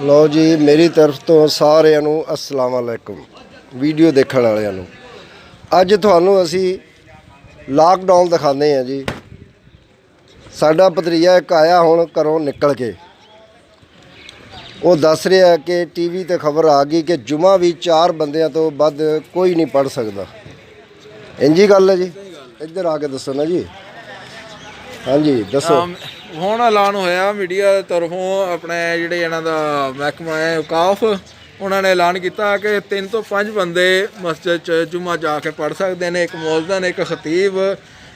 लो जी मेरी तरफ तो सारिਆਂ ਨੂੰ अस्सलाम वालेकुम। वीडियो देखने वालिਆਂ ਨੂੰ ਅੱਜ ਤੁਹਾਨੂੰ ਅਸੀਂ ਲਾਕਡਾਊਨ ਦਿਖਾਉਂਦੇ ਹਾਂ ਜੀ। ਸਾਡਾ ਭਤਰੀਆ ਇੱਕ ਆਇਆ ਹੁਣ ਘਰੋਂ ਨਿਕਲ ਕੇ, ਉਹ ਦੱਸ ਰਿਹਾ ਕਿ ਟੀਵੀ ਤੇ ਖਬਰ ਆ ਗਈ ਕਿ ਜੁਮਾ ਵੀ 4 ਬੰਦਿਆਂ ਤੋਂ ਵੱਧ ਕੋਈ ਨਹੀਂ ਪੜ ਸਕਦਾ। ਇੰਜੀ ਗੱਲ ਹੈ ਜੀ, ਇੱਧਰ ਆ ਕੇ ਦੱਸੋ ਨਾ ਜੀ। ਹਾਂਜੀ ਦੱਸੋ। ਹੁਣ ਐਲਾਨ ਹੋਇਆ ਮੀਡੀਆ ਦੀ ਤਰਫੋਂ, ਆਪਣੇ ਜਿਹੜੇ ਇਹਨਾਂ ਦਾ ਮਹਿਕਮਾ ਹੈ ਔਕਾਫ, ਉਹਨਾਂ ਨੇ ਐਲਾਨ ਕੀਤਾ ਕਿ 3 ਤੋਂ 5 ਬੰਦੇ ਮਸਜਿਦ 'ਚ ਜੁਮਾ ਜਾ ਕੇ ਪੜ੍ਹ ਸਕਦੇ ਨੇ। ਇੱਕ ਮੁਅੱਜ਼ਿਨ, ਇੱਕ ਖਤੀਬ,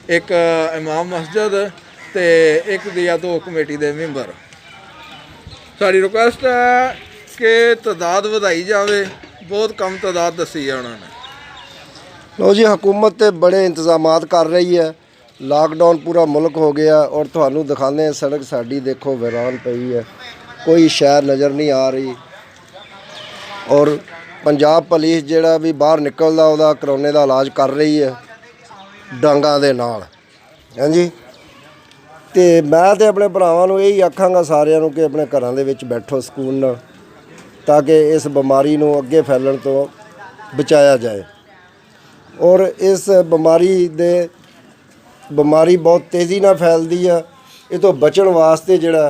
ਇੱਕ ਇਮਾਮ ਮਸਜਿਦ ਤੇ ਇੱਕ ਜਾਂ 2 ਕਮੇਟੀ ਦੇ ਮੈਂਬਰ। ਸਾਡੀ ਰਿਕੁਐਸਟ ਹੈ ਕਿ ਤਾਦਾਦ ਵਧਾਈ ਜਾਵੇ, ਬਹੁਤ ਕਮ ਤਾਦਾਦ ਦੱਸੀ ਹੈ ਉਹਨਾਂ ਨੇ। लो जी हुकूमत तो बड़े इंतजामात कर रही है। लॉकडाउन पूरा मुल्क हो गया और थानू दिखाने सड़क साड़ी देखो वीरान पई है, कोई शहर नज़र नहीं आ रही। और पंजाब पुलिस जिहड़ा भी बाहर निकलदा उहदा करोने का इलाज कर रही है डांगां दे नाल। हाँ जी, तो मैं तो अपने भरावां नूं यही आखांगा सारिਆਂ ਨੂੰ कि अपने घरां दे विच बैठो सकून नाल, ताकि इस बीमारी नूं अगे फैलण तो बचाया जाए। और इस बीमारी बहुत तेज़ी नाल फैलदी है। ये तो बचण वास्ते जिहड़ा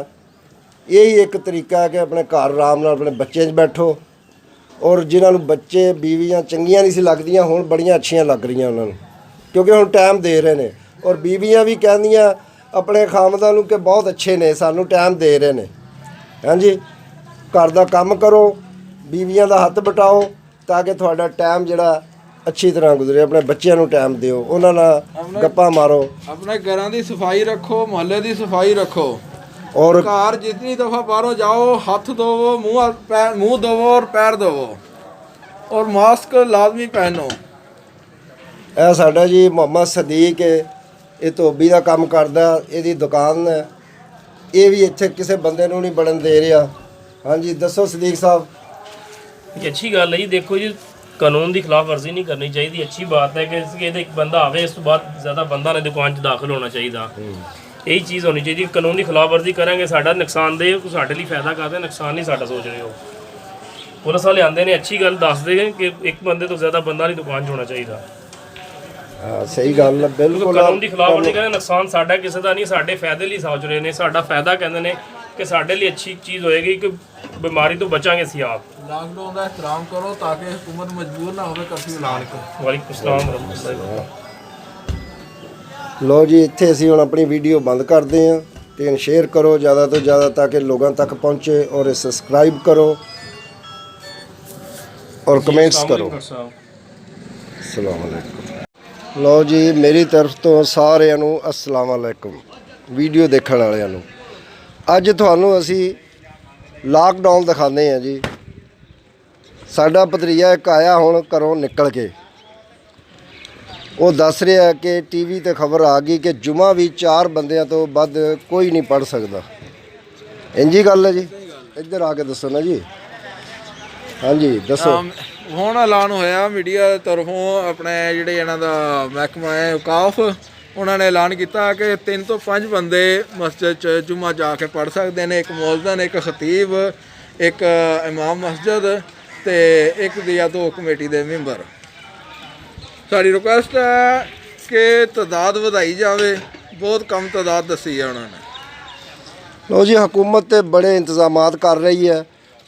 यही एक तरीका है कि अपने घर आराम नाल अपने बच्चे बैठो। और जिन्हां नूं बच्चे बीवियां चंगियां नहीं सी लगदियां हुण बड़ियां अच्छियां लग रही उन्हां नूं, क्योंकि हुण टाइम दे रहे ने। और बीवियां भी कहदियां अपने खामदां नूं कि बहुत अच्छे ने, सानूं टाइम दे रहे ने। हाँ जी, घर दा काम करो, बीवियां दा हत्थ बटाओ, ताकि तुहाडा टाइम जिहड़ा अच्छी तरह गुजरे। अपने बच्चों को टाइम दिओ, उन्होंने गप्पा मारो, अपने घरों की सफाई रखो, मोहल्ले की सफाई रखो। और घर जितनी दफ़ा बाहरों जाओ हाथ धोवो, मुँह धोवो और पैर धोवो, और मास्क लाजमी पहनो। यह साडा जी मोहम्मद सदीक है, ये धोबी का काम करदा, इसकी दुकान है। ये भी इत्थे किसी बंदे नूं नहीं बढ़न दे रहा। हाँ जी दसो सदीक साहब। ये अच्छी गल है जी, देखो जी कानून की खिलाफ वर्जी नहीं करनी चाहिए। अच्छी बात है कि एक बंदा आवे, इस तो बाद ज़्यादा बंदा ने दुकान 'च दाखिल होना चाहिए। यही चीज़ होनी चाहिए। कानून की खिलाफ वर्जी करेंगे साडा नुकसान दे, साडे लिए फायदा करते, नुकसान नहीं साडा सोच रहे हो। पुलिस वाले आते हैं, अच्छी गल दसते हैं कि एक बंदे तो ज़्यादा बंदा नहीं दुकान 'च होना चाहिए। हाँ सही गल है, बिल्कुल। कानून की खिलाफ वर्जी करें, नुकसान साडा किसी का नहीं, साडे फायदे लिए सोच रहे हैं। साडा फायदा कहते हैं कि साडे लिए अच्छी चीज़ होएगी कि बीमारी तो बचांगे असीं आप। लॉकडाउन का एहतराम करो ताकि हुकूमत मजबूर ना हो कर्फ्यू ऐलान करे। वालेकुम सलाम रहमतुल्लाह। लो जी इत्थे असीं हुण अपनी वीडियो बंद करते हैं। तो शेयर करो ज़्यादा तो ज़्यादा ताकि लोगों तक पहुँचे, और सब्सक्राइब करो और कमेंट्स करो। अस्सलाम वालेकुम। लो जी मेरी तरफ तो सारिਆਂ ਨੂੰ अस्सलाम वालेकुम। वीडियो देखने वालिਆਂ ਨੂੰ ਅੱਜ ਤੁਹਾਨੂੰ ਅਸੀਂ ਲਾਕਡਾਊਨ ਦਿਖਾਉਂਦੇ ਹਾਂ ਜੀ। ਸਾਡਾ ਭਤਰੀਆ ਇੱਕ ਆਇਆ ਹੁਣ ਘਰੋਂ ਨਿਕਲ ਕੇ, ਉਹ ਦੱਸ ਰਿਹਾ ਕਿ ਟੀਵੀ ਤੇ ਖਬਰ ਆ ਗਈ ਕਿ ਜੁਮਾ ਵੀ 4 ਬੰਦਿਆਂ ਤੋਂ ਵੱਧ ਕੋਈ ਨਹੀਂ ਪੜ ਸਕਦਾ। ਇੰਜੀ ਗੱਲ ਹੈ ਜੀ, ਇੱਧਰ ਆ ਕੇ ਦੱਸੋ ਨਾ ਜੀ। ਹਾਂਜੀ ਦੱਸੋ। ਹੁਣ ਐਲਾਨ ਹੋਇਆ ਮੀਡੀਆ ਦੀ ਤਰਫੋਂ, ਆਪਣੇ ਜਿਹੜੇ ਇਹਨਾਂ ਦਾ ਮਹਿਕਮਾ ਹੈ ਔਕਾਫ, ਉਹਨਾਂ ਨੇ ਐਲਾਨ ਕੀਤਾ ਕਿ 3 ਤੋਂ 5 ਬੰਦੇ ਮਸਜਿਦ 'ਚ ਜੁਮਾ ਜਾ ਕੇ ਪੜ੍ਹ ਸਕਦੇ ਨੇ। ਇੱਕ ਮੁਅੱਜ਼ਿਨ, ਇੱਕ ਖਤੀਬ, ਇੱਕ ਇਮਾਮ ਮਸਜਿਦ ਤੇ ਇੱਕ ਜਾਂ 2 ਕਮੇਟੀ ਦੇ ਮੈਂਬਰ। ਸਾਡੀ ਰਿਕੁਐਸਟ ਹੈ ਕਿ ਤਾਦਾਦ ਵਧਾਈ ਜਾਵੇ, ਬਹੁਤ ਕਮ ਤਾਦਾਦ ਦੱਸੀ ਹੈ ਉਹਨਾਂ ਨੇ। लो जी हुकूमत तो बड़े इंतजामात कर रही है।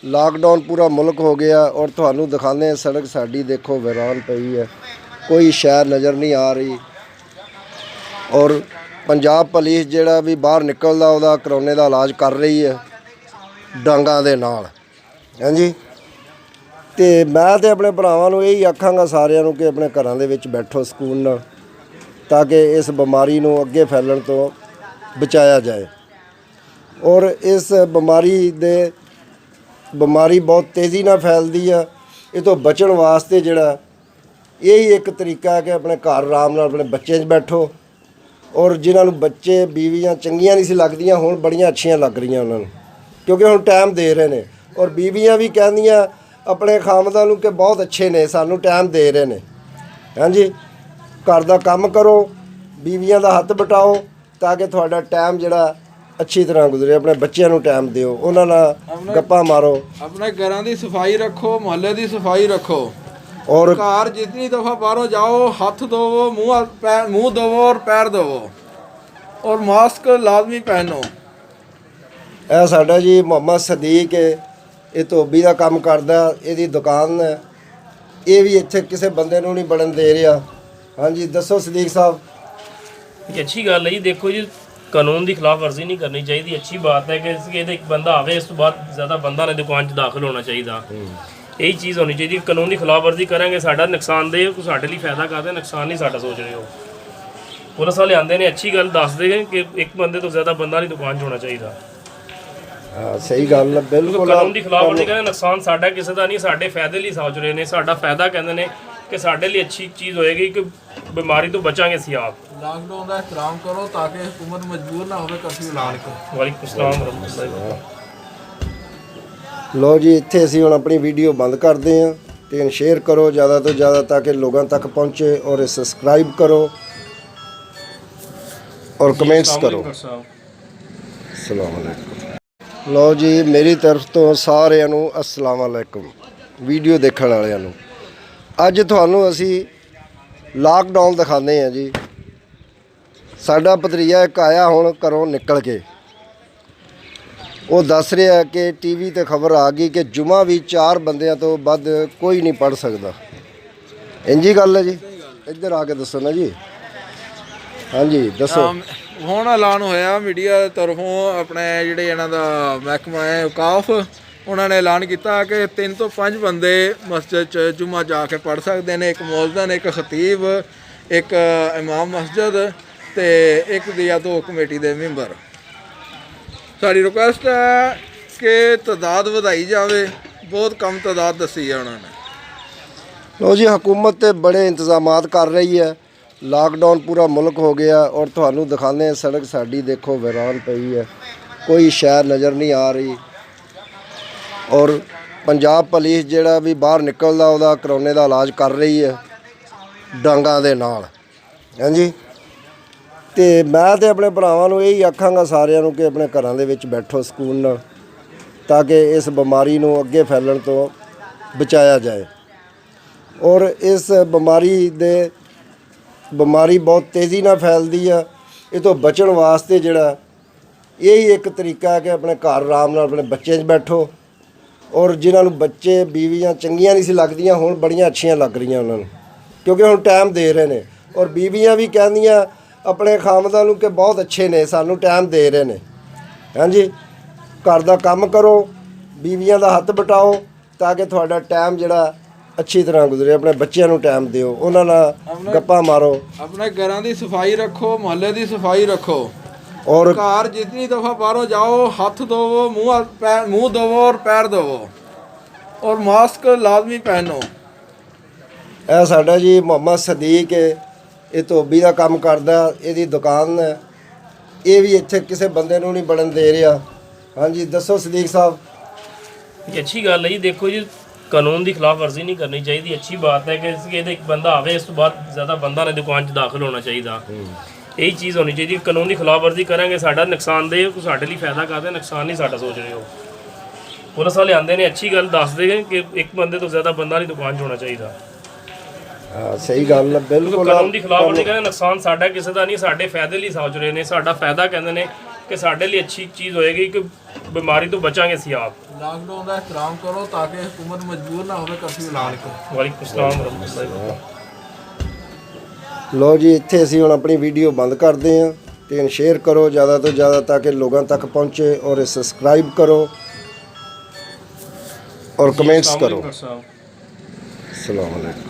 लॉकडाउन पूरा मुल्क हो गया और थानू दिखाने सड़क साड़ी देखो वीरान पई है, कोई शहर नज़र नहीं आ रही। और पंजाब पुलिस जिहड़ा भी बाहर निकलदा उहदा करोने का इलाज कर रही है डांगां दे नाल। हाँ जी, तो मैं तो अपने भरावां नूं यही आखांगा सारिਆਂ ਨੂੰ कि अपने घरां दे विच बैठो सकून नाल, ताकि इस बीमारी नूं अगे फैलण तो बचाया जाए। और इस बीमारी बहुत तेज़ी नाल फैलदी है। ये तो बचण वास्ते जिहड़ा यही एक तरीका है कि अपने घर आराम नाल अपने बच्चे बैठो। और जिन्हां नूं बच्चे बीवियां चंगियां नहीं सी लगदियां हुण बड़ियां अच्छियां लग रही उन्हां नूं, क्योंकि हुण टाइम दे रहे ने। और बीवियां भी कहदियां अपने खामदां नूं कि बहुत अच्छे ने, सानूं टाइम दे रहे ने। हाँ जी, घर दा काम करो, बीवियां दा हत्थ बटाओ, ताकि तुहाडा टाइम जिहड़ा ਅੱਛੀ ਤਰ੍ਹਾਂ ਗੁਜ਼ਰੇ। ਆਪਣੇ ਬੱਚਿਆਂ ਨੂੰ ਟਾਈਮ ਦਿਓ, ਉਹਨਾਂ ਨਾਲ ਗੱਪਾਂ ਮਾਰੋ ਆਪਣੇ ਘਰਾਂ ਦੀ ਸਫਾਈ ਰੱਖੋ, ਮੁਹੱਲੇ ਦੀ ਸਫਾਈ ਰੱਖੋ। ਔਰ ਘਰ ਜਿतनी दफ़ा बाहरों जाओ हाथ धोवो, मुंह धोवो और पैर धोवो और मास्क लाजमी पहनो। ਇਹ ਸਾਡਾ ਜੀ ਮੁਹੰਮਦ ਸਦੀਕ ਹੈ, ਇਹ ਧੋਬੀ ਦਾ ਕੰਮ ਕਰਦਾ, ਇਹਦੀ ਦੁਕਾਨ ਹੈ। ਇਹ ਵੀ ਇੱਥੇ ਕਿਸੇ ਬੰਦੇ ਨੂੰ ਨਹੀਂ ਬਣਨ ਦੇ ਰਿਹਾ। ਹਾਂਜੀ ਦੱਸੋ ਸਦੀਕ ਸਾਹਿਬ। ਇਹ ਅੱਛੀ ਗੱਲ ਹੈ ਜੀ। ਦੇਖੋ ਜੀ, ਕਾਨੂੰਨ ਦੀ ਖਿਲਾਫ ਵਰਜ਼ੀ ਨਹੀਂ ਕਰਨੀ ਚਾਹੀਦੀ। ਅੱਛੀ ਬਾਤ ਹੈ ਕਿ ਇਹਦੇ ਇੱਕ ਬੰਦਾ ਆਵੇ, ਇਸ ਤੋਂ ਬਾਅਦ ਜ਼ਿਆਦਾ ਬੰਦਾ ਨੇ ਦੁਕਾਨ 'ਚ ਦਾਖਲ ਹੋਣਾ ਚਾਹੀਦਾ। ਇਹੀ ਚੀਜ਼ ਹੋਣੀ ਚਾਹੀਦੀ। ਕਾਨੂੰਨ ਦੀ ਖਿਲਾਫ ਵਰਜ਼ੀ ਕਰਾਂਗੇ ਸਾਡਾ ਨੁਕਸਾਨ ਦੇ, ਸਾਡੇ ਲਈ ਫਾਇਦਾ ਕਰਦੇ, ਨੁਕਸਾਨ ਨਹੀਂ ਸਾਡਾ ਸੋਚ ਰਹੇ ਹੋ। ਪੁਲਿਸ ਵਾਲੇ ਆਉਂਦੇ ਨੇ, ਅੱਛੀ ਗੱਲ ਦੱਸਦੇ ਨੇ ਕਿ ਇੱਕ ਬੰਦੇ ਤੋਂ ਜ਼ਿਆਦਾ ਬੰਦਾ ਨਹੀਂ ਦੁਕਾਨ 'ਚ ਹੋਣਾ ਚਾਹੀਦਾ। ਹਾਂ ਸਹੀ ਗੱਲ ਹੈ, ਬਿਲਕੁਲ। ਕਾਨੂੰਨ ਦੀ ਖਿਲਾਫ ਵਰਜ਼ੀ ਕਰਾਂਗੇ, ਨੁਕਸਾਨ ਸਾਡਾ ਕਿਸੇ ਦਾ ਨਹੀਂ, ਸਾਡੇ ਫਾਇਦੇ ਲਈ ਸੋਚ ਰਹੇ ਨੇ। ਸਾਡਾ ਫਾਇਦਾ ਕਹਿੰਦੇ ਨੇ ਕਿ ਸਾਡੇ ਲਈ ਅੱਛੀ ਚੀਜ਼ ਹੋਏਗੀ ਕਿ ਬਿਮਾਰੀ ਤੋਂ ਬਚਾਂਗੇ ਅਸੀਂ ਆਪ। लॉकडाउन का एहतराम करो ताकि हुकूमत मजबूर ना हो कर्फ्यू ऐलान करे। ਵਾਲੇਕੁਮ ਸਲਾਮ ਵਰਹਿਮਤੁਲਾਹ। ਲੋ ਜੀ, ਇੱਥੇ ਅਸੀਂ ਹੁਣ ਆਪਣੀ ਵੀਡੀਓ ਬੰਦ ਕਰਦੇ ਹਾਂ ਤੇ ਸ਼ੇਅਰ ਕਰੋ ਜ਼ਿਆਦਾ ਤੋਂ ਜ਼ਿਆਦਾ ਤਾਂ ਕਿ ਲੋਕਾਂ ਤੱਕ ਪਹੁੰਚੇ, ਔਰ ਸਬਸਕ੍ਰਾਈਬ ਕਰੋ ਔਰ ਕਮੈਂਟਸ ਕਰੋ। ਅਸਲਾਮ ਵਾਲੇਕੁਮ। ਲੋ ਜੀ, ਮੇਰੀ ਤਰਫ ਤੋਂ ਸਾਰਿਆਂ ਨੂੰ ਅਸਲਾਮ ਵਾਲੇਕੁਮ। ਵੀਡੀਓ ਦੇਖਣ ਵਾਲਿਆਂ ਨੂੰ ਅੱਜ ਤੁਹਾਨੂੰ ਅਸੀਂ ਲਾਕਡਾਊਨ ਦਿਖਾਉਂਦੇ ਹਾਂ ਜੀ। ਸਾਡਾ ਭਤਰੀਆ ਇੱਕ ਆਇਆ ਹੁਣ ਘਰੋਂ ਨਿਕਲ ਕੇ, ਉਹ ਦੱਸ ਰਿਹਾ ਕਿ ਟੀਵੀ ਤੇ ਖਬਰ ਆ ਗਈ ਕਿ ਜੁਮਾ ਵੀ 4 ਬੰਦਿਆਂ ਤੋਂ ਵੱਧ ਕੋਈ ਨਹੀਂ ਪੜ੍ਹ ਸਕਦਾ। ਇੰਜੀ ਗੱਲ ਹੈ ਜੀ? ਇੱਧਰ ਆ ਕੇ ਦੱਸੋ ਨਾ ਜੀ। ਹਾਂਜੀ ਦੱਸੋ। ਹੁਣ ਐਲਾਨ ਹੋਇਆ ਮੀਡੀਆ ਦੀ ਤਰਫੋਂ, ਆਪਣੇ ਜਿਹੜੇ ਇਹਨਾਂ ਦਾ ਮਹਿਕਮਾ ਹੈ ਔਕਾਫ, ਉਹਨਾਂ ਨੇ ਐਲਾਨ ਕੀਤਾ ਕਿ 3 ਤੋਂ 5 ਬੰਦੇ ਮਸਜਿਦ 'ਚ ਜੁਮਾ ਜਾ ਕੇ ਪੜ੍ਹ ਸਕਦੇ ਨੇ। ਇੱਕ ਮੌਲਵੀ, ਇੱਕ ਖਤੀਬ, ਇੱਕ ਇਮਾਮ ਮਸਜਿਦ ਤੇ ਇੱਕ ਜਾਂ 2 ਕਮੇਟੀ ਦੇ ਮੈਂਬਰ। ਸਾਡੀ ਰਿਕੁਐਸਟ ਹੈ ਕਿ ਤਾਦਾਦ ਵਧਾਈ ਜਾਵੇ। ਬਹੁਤ ਕਮ ਤਾਦਾਦ ਦੱਸੀ ਹੈ ਉਹਨਾਂ ਨੇ। ਲੋ ਜੀ, ਹਕੂਮਤ ਤੇ ਬੜੇ ਇੰਤਜ਼ਾਮਾਤ ਕਰ ਰਹੀ ਹੈ। ਲਾਕਡਾਊਨ ਪੂਰਾ ਮੁਲਕ ਹੋ ਗਿਆ ਔਰ ਤੁਹਾਨੂੰ ਦਿਖਾਉਂਦੇ ਹਾਂ ਸੜਕ ਸਾਡੀ ਦੇਖੋ ਵੀਰਾਨ ਪਈ ਹੈ, ਕੋਈ ਸ਼ਹਿਰ ਨਜ਼ਰ ਨਹੀਂ ਆ ਰਹੀ। ਔਰ ਪੰਜਾਬ ਪੁਲਿਸ ਜਿਹੜਾ ਵੀ ਬਾਹਰ ਨਿਕਲਦਾ ਉਹਦਾ ਕਰੋਨੇ ਦਾ ਇਲਾਜ ਕਰ ਰਹੀ ਹੈ ਡਾਂਗਾਂ ਦੇ ਨਾਲ। ਹਾਂਜੀ, ਤੇ ਮੈਂ ਤੇ ਆਪਣੇ ਭਰਾਵਾਂ ਨੂੰ ਇਹੀ ਆਖਾਂਗਾ ਸਾਰਿਆਂ ਨੂੰ ਕਿ ਆਪਣੇ ਘਰਾਂ ਦੇ ਵਿੱਚ ਬੈਠੋ ਸਕੂਨ ਨਾਲ, ਤਾਂ ਕਿ ਇਸ ਬਿਮਾਰੀ ਨੂੰ ਅੱਗੇ ਫੈਲਣ ਤੋਂ ਬਚਾਇਆ ਜਾਏ। ਔਰ ਇਸ ਬਿਮਾਰੀ ਬਹੁਤ ਤੇਜ਼ੀ ਨਾਲ ਫੈਲਦੀ ਆ। ਇਹ ਤੋਂ ਬਚਣ ਵਾਸਤੇ ਜਿਹੜਾ ਇਹੀ ਇੱਕ ਤਰੀਕਾ ਹੈ ਕਿ ਆਪਣੇ ਘਰ ਆਰਾਮ ਨਾਲ ਆਪਣੇ ਬੱਚੇ 'ਚ ਬੈਠੋ। ਔਰ ਜਿਨ੍ਹਾਂ ਨੂੰ ਬੱਚੇ ਬੀਵੀਆਂ ਚੰਗੀਆਂ ਨਹੀਂ ਸੀ ਲੱਗਦੀਆਂ, ਹੁਣ ਬੜੀਆਂ ਅੱਛੀਆਂ ਲੱਗ ਰਹੀਆਂ ਉਹਨਾਂ ਨੂੰ, ਕਿਉਂਕਿ ਹੁਣ ਟਾਈਮ ਦੇ ਰਹੇ ਨੇ। ਔਰ ਬੀਵੀਆਂ ਵੀ ਕਹਿੰਦੀਆਂ ਆਪਣੇ ਖਾਮਦਾਂ ਨੂੰ ਕਿ ਬਹੁਤ ਅੱਛੇ ਨੇ, ਸਾਨੂੰ ਟਾਈਮ ਦੇ ਰਹੇ ਨੇ। ਹਾਂਜੀ, ਘਰ ਦਾ ਕੰਮ ਕਰੋ, ਬੀਵੀਆਂ ਦਾ ਹੱਥ ਬਟਾਓ ਤਾਂ ਕਿ ਤੁਹਾਡਾ ਟਾਈਮ ਜਿਹੜਾ ਅੱਛੀ ਤਰ੍ਹਾਂ ਗੁਜ਼ਰੇ। ਆਪਣੇ ਬੱਚਿਆਂ ਨੂੰ ਟਾਈਮ ਦਿਓ, ਉਹਨਾਂ ਨਾਲ ਗੱਪਾਂ ਮਾਰੋ। ਆਪਣੇ ਘਰਾਂ ਦੀ ਸਫਾਈ ਰੱਖੋ, ਮੁਹੱਲੇ ਦੀ ਸਫਾਈ ਰੱਖੋ। ਔਰ ਘਰ ਜਿतनी दफ़ा बाहरों जाओ हाथ धोवो, मुंह धोवो और पैर धोवो और मास्क लाजमी पहनो। ਇਹ ਸਾਡਾ ਜੀ ਮੁਹੰਮਦ ਸਦੀਕ ਹੈ, ਇਹ ਧੋਬੀ ਦਾ ਕੰਮ ਕਰਦਾ, ਇਹਦੀ ਦੁਕਾਨ ਹੈ। ਇਹ ਵੀ ਇੱਥੇ ਕਿਸੇ ਬੰਦੇ ਨੂੰ ਨਹੀਂ ਬਣਨ ਦੇ ਰਿਹਾ। ਹਾਂਜੀ ਦੱਸੋ ਸਦੀਕ ਸਾਹਿਬ। ਇਹ ਅੱਛੀ ਗੱਲ ਹੈ ਜੀ। ਦੇਖੋ ਜੀ, ਕਾਨੂੰਨ ਦੀ ਖਿਲਾਫ ਵਰਜ਼ੀ ਨਹੀਂ ਕਰਨੀ ਚਾਹੀਦੀ। ਅੱਛੀ ਬਾਤ ਹੈ ਕਿ ਇਹਦੇ ਇੱਕ ਬੰਦਾ ਆਵੇ, ਇਸ ਤੋਂ ਬਾਅਦ ਜ਼ਿਆਦਾ ਬੰਦਾ ਨੇ ਦੁਕਾਨ 'ਚ ਦਾਖਲ ਹੋਣਾ ਚਾਹੀਦਾ। ਇਹੀ ਚੀਜ਼ ਹੋਣੀ ਚਾਹੀਦੀ। ਕਾਨੂੰਨ ਦੀ ਖਿਲਾਫ ਵਰਜ਼ੀ ਕਰਾਂਗੇ ਸਾਡਾ ਨੁਕਸਾਨ ਦੇ, ਸਾਡੇ ਲਈ ਫਾਇਦਾ ਕਰਦੇ, ਨੁਕਸਾਨ ਨਹੀਂ ਸਾਡਾ ਸੋਚ ਰਹੇ ਹੋ। ਪੁਲਿਸ ਵਾਲੇ ਆਉਂਦੇ ਨੇ, ਅੱਛੀ ਗੱਲ ਦੱਸਦੇ ਨੇ ਕਿ ਇੱਕ ਬੰਦੇ ਤੋਂ ਜ਼ਿਆਦਾ ਬੰਦਾ ਨਹੀਂ ਦੁਕਾਨ 'ਚ ਹੋਣਾ ਚਾਹੀਦਾ। ਹਾਂ ਸਹੀ ਗੱਲ ਹੈ, ਬਿਲਕੁਲ। ਕਾਨੂੰਨ ਦੀ ਖਿਲਾਫ ਵਰਜ਼ੀ ਕਰਾਂਗੇ, ਨੁਕਸਾਨ ਸਾਡਾ ਕਿਸੇ ਦਾ ਨਹੀਂ, ਸਾਡੇ ਫਾਇਦੇ ਲਈ ਸੋਚ ਰਹੇ ਨੇ। ਸਾਡਾ ਫਾਇਦਾ ਕਹਿੰਦੇ ਨੇ ਕਿ ਸਾਡੇ ਲਈ ਅੱਛੀ ਚੀਜ਼ ਹੋਏਗੀ ਕਿ ਬਿਮਾਰੀ ਤੋਂ ਬਚਾਂਗੇ ਅਸੀਂ ਆਪ। लॉकडाउन का एहतराम करो ताकि हुकूमत मजबूर ना हो कर्फ्यू ऐलान करे। ਵਾਲੇਕੁਮ ਸਲਾਮ ਵਰਹਿਮਤੁਲਾਹ। ਲੋ ਜੀ, ਇੱਥੇ ਅਸੀਂ ਹੁਣ ਆਪਣੀ ਵੀਡੀਓ ਬੰਦ ਕਰਦੇ ਹਾਂ ਤੇ ਸ਼ੇਅਰ ਕਰੋ ਜ਼ਿਆਦਾ ਤੋਂ ਜ਼ਿਆਦਾ ਤਾਂ ਕਿ ਲੋਕਾਂ ਤੱਕ ਪਹੁੰਚੇ, ਔਰ ਸਬਸਕ੍ਰਾਈਬ ਕਰੋ ਔਰ ਕਮੈਂਟਸ ਕਰੋ। ਅਸਲਾਮ ਵਾਲੇਕੁਮ।